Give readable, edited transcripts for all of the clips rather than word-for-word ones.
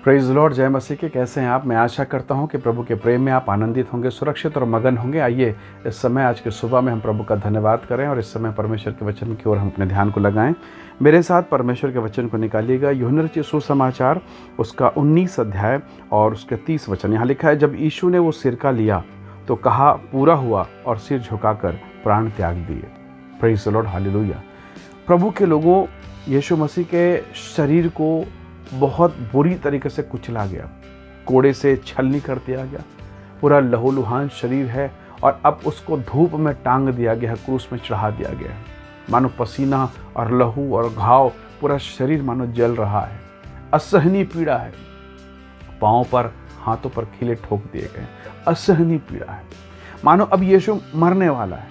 Praise the Lord, जय मसीह के। कैसे हैं आप? मैं आशा करता हूं कि प्रभु के प्रेम में आप आनंदित होंगे, सुरक्षित और मगन होंगे। आइए इस समय, आज की सुबह में हम प्रभु का धन्यवाद करें और इस समय परमेश्वर के वचन की ओर हम अपने ध्यान को लगाएं। मेरे साथ परमेश्वर के वचन को निकालिएगा। यूहन्ना रचित सुसमाचार उसका 19 अध्याय और उसके 30 वचन। यहाँ लिखा है, जब यीशु ने वो सिरका लिया तो कहा, पूरा हुआ, और सिर झुकाकर प्राण त्याग दिए। Praise the lord, hallelujah. प्रभु के लोगों, यीशु मसीह के शरीर को बहुत बुरी तरीके से कुचला गया, कोड़े से छलनी कर दिया गया। पूरा लहूलुहान शरीर है और अब उसको धूप में टांग दिया गया है, क्रूस में चढ़ा दिया गया है। मानो पसीना और लहू और घाव, पूरा शरीर मानो जल रहा है। असहनीय पीड़ा है। पाँव पर, हाथों पर खीले ठोक दिए गए। असहनीय पीड़ा है। मानो अब यीशु मरने वाला है।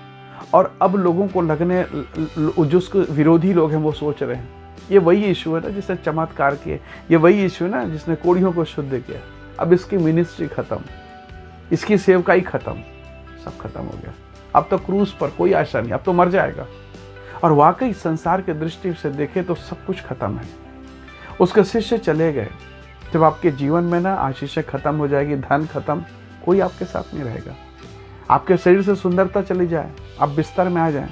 और अब लोगों को लगने, जो विरोधी लोग हैं वो सोच रहे हैं, ये वही यीशु है ना जिसने चमत्कार किए, ये वही यीशु है ना जिसने कोढ़ियों को शुद्ध किया। अब इसकी मिनिस्ट्री खत्म, इसकी सेवकाई खत्म, सब खत्म हो गया। अब तो क्रूस पर कोई आशा नहीं, अब तो मर जाएगा। और वाकई संसार के दृष्टि से देखें तो सब कुछ खत्म है। उसके शिष्य चले गए। जब आपके जीवन में ना आशीषें खत्म हो जाएगी, धन खत्म, कोई आपके साथ नहीं रहेगा। आपके शरीर से सुंदरता चली जाए, आप बिस्तर में आ जाएं,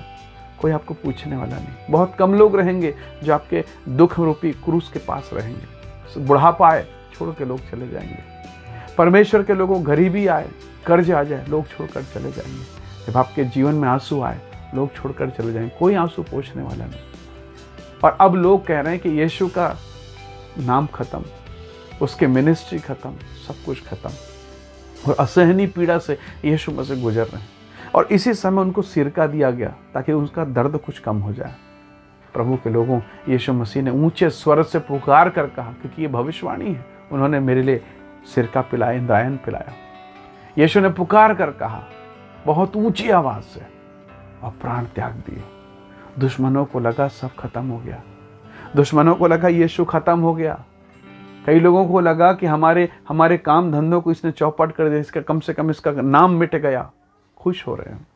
कोई आपको पूछने वाला नहीं। बहुत कम लोग रहेंगे जो आपके दुख रूपी क्रूस के पास रहेंगे। बुढ़ापा आए, छोड़ के लोग चले जाएंगे। परमेश्वर के लोगों, गरीबी आए, कर्ज आ जाए, लोग छोड़कर चले जाएंगे। जब आपके जीवन में आंसू आए, लोग छोड़कर चले जाएंगे, कोई आंसू पोंछने वाला नहीं। और अब लोग कह रहे हैं कि यीशु का नाम खत्म, उसके मिनिस्ट्री खत्म, सब कुछ खत्म। और असहनीय पीड़ा से यीशु मसीह गुजर रहे हैं। और इसी समय उनको सिरका दिया गया ताकि उसका दर्द कुछ कम हो जाए। प्रभु के लोगों, यीशु मसीह ने ऊंचे स्वर से पुकार कर कहा, क्योंकि ये भविष्यवाणी है, उन्होंने मेरे लिए सिरका पिलाया, इंद्रायण पिलाया। यीशु ने पुकार कर कहा बहुत ऊंची आवाज से, और प्राण त्याग दिए। दुश्मनों को लगा सब खत्म हो गया। दुश्मनों को लगा यीशु खत्म हो गया। कई लोगों को लगा कि हमारे काम धंधों को इसने चौपट कर दिया, इसका कम से कम इसका नाम मिट गया। खुश हो रहे हैं,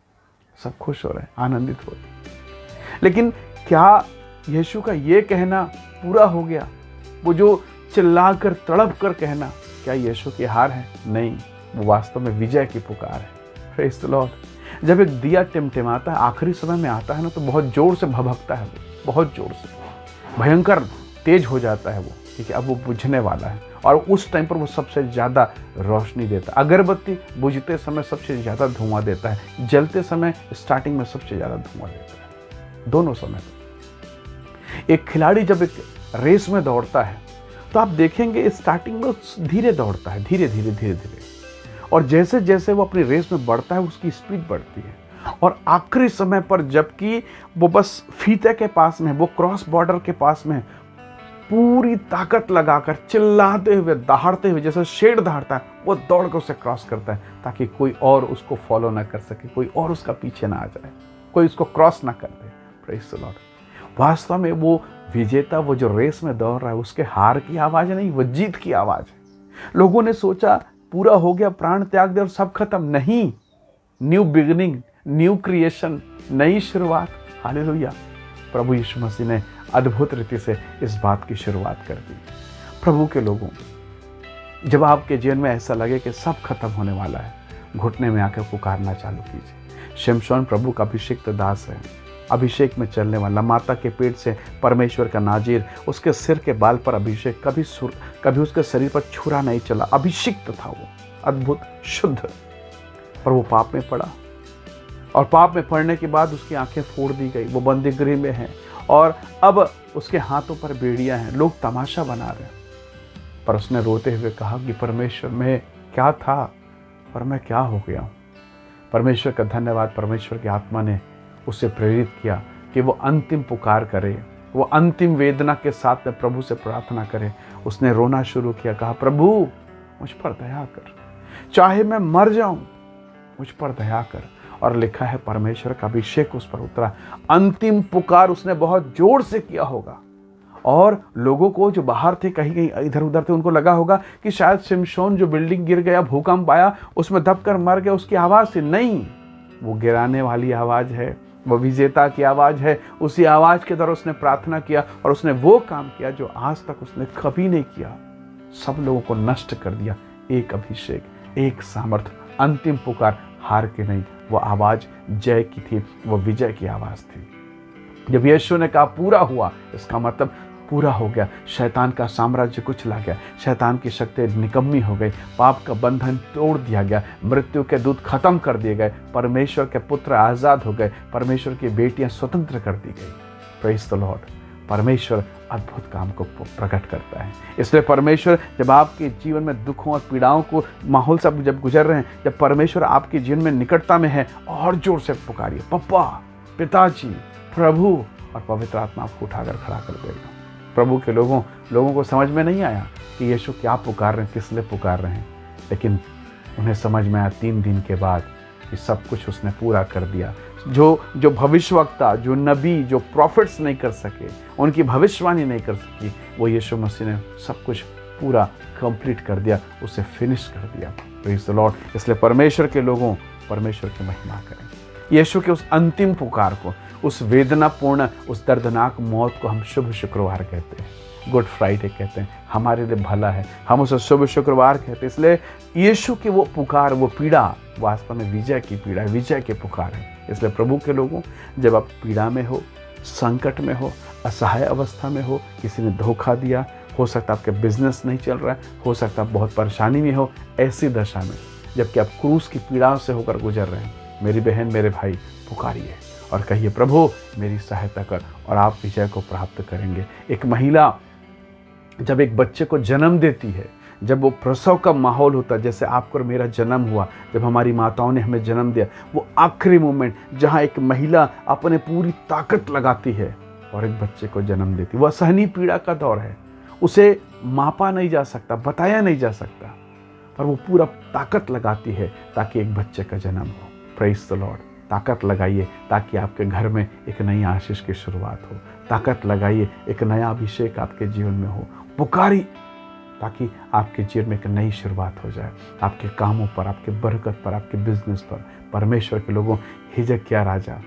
सब खुश हो रहे हैं, आनंदित हो रहे हैं। लेकिन क्या यीशु का ये कहना पूरा हो गया? वो जो चिल्लाकर तड़प कर कहना, क्या यीशु की हार है? नहीं, वो वास्तव में विजय की पुकार है। Praise the Lord. जब एक दिया टिमटिमाता है, आखिरी समय में आता है ना, तो बहुत जोर से भभकता है वो, बहुत जोर से, भयंकर तेज हो जाता है वो, क्योंकि अब वो बुझने वाला है। और उस टाइम पर वो सबसे ज़्यादा रोशनी देता है। अगरबत्ती बुझते समय सबसे ज़्यादा धुआं देता है, जलते समय स्टार्टिंग में सबसे ज़्यादा धुआं देता है, दोनों समय पर। एक खिलाड़ी जब एक रेस में दौड़ता है तो आप देखेंगे स्टार्टिंग में धीरे दौड़ता है, धीरे धीरे धीरे धीरे, और जैसे जैसे वो अपनी रेस में बढ़ता है उसकी स्पीड बढ़ती है। और आखिरी समय पर जबकि वो बस फीते के पास में, वो क्रॉस बॉर्डर के पास में, पूरी ताकत लगाकर चिल्लाते हुए, दहाड़ते हुए, जैसे शेर दहाड़ता है, वो दौड़ कर उसे क्रॉस करता है ताकि कोई और उसको फॉलो ना कर सके, कोई और उसका पीछे ना आ जाए, कोई उसको क्रॉस ना कर दे। Praise the Lord. वास्तव में वो विजेता, वो जो रेस में दौड़ रहा है, उसके हार की आवाज़ नहीं, वो जीत की आवाज़ है। लोगों ने सोचा पूरा हो गया, प्राण त्याग दे और सब खत्म। नहीं, न्यू बिगिनिंग, न्यू क्रिएशन, नई शुरुआत। हालेलुया। प्रभु यीशु मसीह ने अद्भुत रीति से इस बात की शुरुआत कर दी। प्रभु के लोगों, जब आपके जीवन में ऐसा लगे कि सब खत्म होने वाला है, घुटने में आकर पुकारना चालू कीजिए। शिमशोन प्रभु का अभिषिक्त दास है, अभिषेक में चलने वाला, माता के पेट से परमेश्वर का नाजीर, उसके सिर के बाल पर अभिषेक, कभी उसके शरीर पर छुरा नहीं चला, अभिषिक्त था वो, अद्भुत, शुद्ध। पर वो पाप में पड़ा, और पाप में पड़ने के बाद उसकी आंखें फोड़ दी गई, वो बंदीगृह में है, और अब उसके हाथों पर बेड़ियां हैं, लोग तमाशा बना रहे हैं। पर उसने रोते हुए कहा कि परमेश्वर, मैं क्या था और मैं क्या हो गया हूँ। परमेश्वर का धन्यवाद, परमेश्वर की आत्मा ने उसे प्रेरित किया कि वो अंतिम पुकार करे, वो अंतिम वेदना के साथ में प्रभु से प्रार्थना करे। उसने रोना शुरू किया, कहा, प्रभु मुझ पर दया कर, चाहे मैं मर जाऊं, मुझ पर दया कर। और लिखा है परमेश्वर का अभिषेक उस पर उतरा। अंतिम पुकार उसने बहुत जोर से किया होगा, और लोगों को जो बाहर थे, कहीं कहीं इधर उधर थे, उनको लगा होगा कि शायद शिमशोन जो बिल्डिंग गिर गया, भूकंप आया, उसमें दबकर मर गया, उसकी आवाज़ थी। नहीं, वो गिराने वाली आवाज़ है, वो विजेता की आवाज़ है। उसी आवाज़ के द्वारा उसने प्रार्थना किया और उसने वो काम किया जो आज तक उसने कभी नहीं किया। सब लोगों को नष्ट कर दिया। एक अभिषेक, एक सामर्थ्य, अंतिम पुकार हार की नहीं, वो आवाज़ जय की थी, वो विजय की आवाज़ थी। जब यीशु ने कहा पूरा हुआ, इसका मतलब पूरा हो गया। शैतान का साम्राज्य कुचला गया, शैतान की शक्ति निकम्मी हो गई, पाप का बंधन तोड़ दिया गया, मृत्यु के दूत खत्म कर दिए गए, परमेश्वर के पुत्र आज़ाद हो गए, परमेश्वर की बेटियां स्वतंत्र कर दी गई। Praise the Lord. परमेश्वर अद्भुत काम को प्रकट करता है। इसलिए परमेश्वर जब आपके जीवन में दुखों और पीड़ाओं को माहौल से जब गुजर रहे हैं, जब परमेश्वर आपके जीवन में निकटता में है, और जोर से पुकारिए, पप्पा, पिताजी, प्रभु, और पवित्र आत्मा आपको उठाकर खड़ा कर देगा। प्रभु के लोगों को समझ में नहीं आया कि यीशु क्या पुकार रहे हैं, किस लिए पुकार रहे हैं, लेकिन उन्हें समझ में आया 3 दिन के बाद कि सब कुछ उसने पूरा कर दिया। जो भविष्यवक्ता, जो नबी, जो प्रॉफिट्स नहीं कर सके, उनकी भविष्यवाणी नहीं कर सकी, वो यीशु मसीह ने सब कुछ पूरा कंप्लीट कर दिया, उसे फिनिश कर दिया। Praise the Lord. इसलिए परमेश्वर के लोगों परमेश्वर की महिमा करें। यीशु के उस अंतिम पुकार को, उस वेदनापूर्ण, उस दर्दनाक मौत को हम शुभ शुक्रवार कहते हैं, गुड फ्राइडे कहते हैं। हमारे लिए भला है, हम उसे शुभ शुक्रवार कहते हैं। इसलिए यीशु की वो पुकार, वो पीड़ा वास्तव में विजय की पीड़ा है, विजय की पुकार है। इसलिए प्रभु के लोगों, जब आप पीड़ा में हो, संकट में हो, असहाय अवस्था में हो, किसी ने धोखा दिया, हो सकता है आपके बिजनेस नहीं चल रहा है, हो सकता है बहुत परेशानी में हो, ऐसी दशा में जबकि आप क्रूस की पीड़ाओं से होकर गुजर रहे हैं, मेरी बहन, मेरे भाई, पुकारिए और कहिए, प्रभु मेरी सहायता कर, और आप विजय को प्राप्त करेंगे। एक महिला जब एक बच्चे को जन्म देती है, जब वो प्रसव का माहौल होता है, जैसे आपको और मेरा जन्म हुआ, जब हमारी माताओं ने हमें जन्म दिया, वो आखिरी मोमेंट जहाँ एक महिला अपने पूरी ताकत लगाती है और एक बच्चे को जन्म देती है, वह असहनीय पीड़ा का दौर है। उसे मापा नहीं जा सकता, बताया नहीं जा सकता, पर वो पूरा ताकत लगाती है ताकि एक बच्चे का जन्म हो। Praise the Lord. ताकत लगाइए ताकि आपके घर में एक नई आशीष की शुरुआत हो। ताकत लगाइए, एक नया अभिषेक आपके जीवन में हो। पुकारी ताकि आपके जीवन में एक नई शुरुआत हो जाए, आपके कामों पर, आपके बरकत पर, आपके बिजनेस पर। परमेश्वर के लोगों, हिजकिय्याह राजा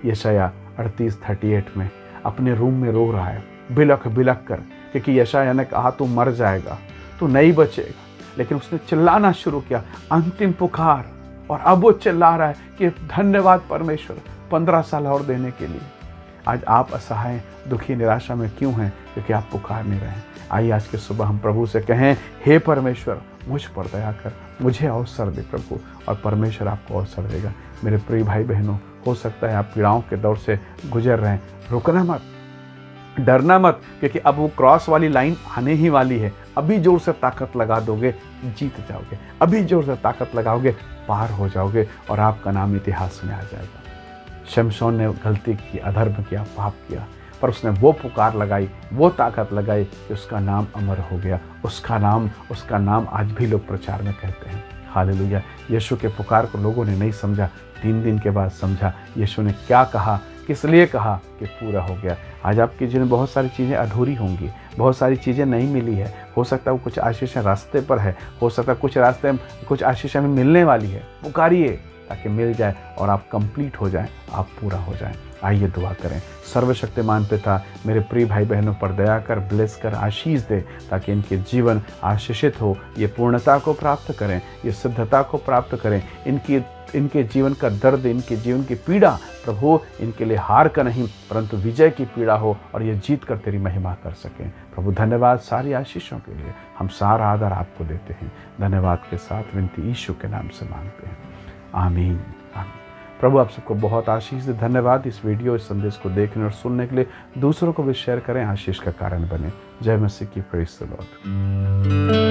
यशायाह 38:38 में अपने रूम में रो रहा है, बिलख बिलख कर, क्योंकि यशायाह ने कहा तू मर जाएगा, तू नहीं बचेगा। लेकिन उसने चिल्लाना शुरू किया, अंतिम पुकार, और अब वो चिल्ला रहा है कि धन्यवाद परमेश्वर 15 साल और देने के लिए। आज आप असहाय, दुखी, निराशा में क्यों हैं? क्योंकि आप पुकार नहीं रहे हैं। आइए आज के सुबह हम प्रभु से कहें, हे परमेश्वर मुझ पर दया कर, मुझे अवसर दे प्रभु, और परमेश्वर आपको अवसर देगा। मेरे प्रिय भाई बहनों, हो सकता है आप पीड़ाओं के दौर से गुजर रहे हैं, रुकना मत, डरना मत, क्योंकि अब वो क्रॉस वाली लाइन आने ही वाली है। अभी जोर से ताकत लगा दोगे, जीत जाओगे। अभी जोर से ताकत लगाओगे, पार हो जाओगे, और आपका नाम इतिहास में आ जाएगा। शमशोन ने गलती की, अधर्म किया, पाप किया, पर उसने वो पुकार लगाई, वो ताकत लगाई कि उसका नाम अमर हो गया। उसका नाम आज भी लोग प्रचार में कहते हैं। हालेलुया। यीशु के पुकार को लोगों ने नहीं समझा, 3 दिन के बाद समझा यीशु ने क्या कहा, किस लिए कहा, कि पूरा हो गया। आज आपके जीवन में बहुत सारी चीज़ें अधूरी होंगी, बहुत सारी चीज़ें नहीं मिली है। हो सकता है वो कुछ आशीषें रास्ते पर है, हो सकता है कुछ आशीषें हमें मिलने वाली है। पुकारिए ताकि मिल जाए और आप कंप्लीट हो जाएं, आप पूरा हो जाएं। आइए दुआ करें। सर्वशक्तिमान पिता, मेरे प्रिय भाई बहनों पर दया कर, ब्लेस कर, आशीष दे, ताकि इनके जीवन आशीषित हो, ये पूर्णता को प्राप्त करें, ये सिद्धता को प्राप्त करें। इनके जीवन का दर्द, इनके जीवन की पीड़ा प्रभु इनके लिए हार का नहीं परंतु विजय की पीड़ा हो, और ये जीत कर तेरी महिमा कर सकें। प्रभु धन्यवाद सारी आशीषों के लिए, हम सारा आदर आपको देते हैं। धन्यवाद के साथ विनती यीशु के नाम से मांगते हैं, आमीन, आमीन। प्रभु आप सबको बहुत आशीष दे। धन्यवाद इस वीडियो, इस संदेश को देखने और सुनने के लिए। दूसरों को भी शेयर करें, आशीष का कारण बने। जय मसीह की। Praise the Lord.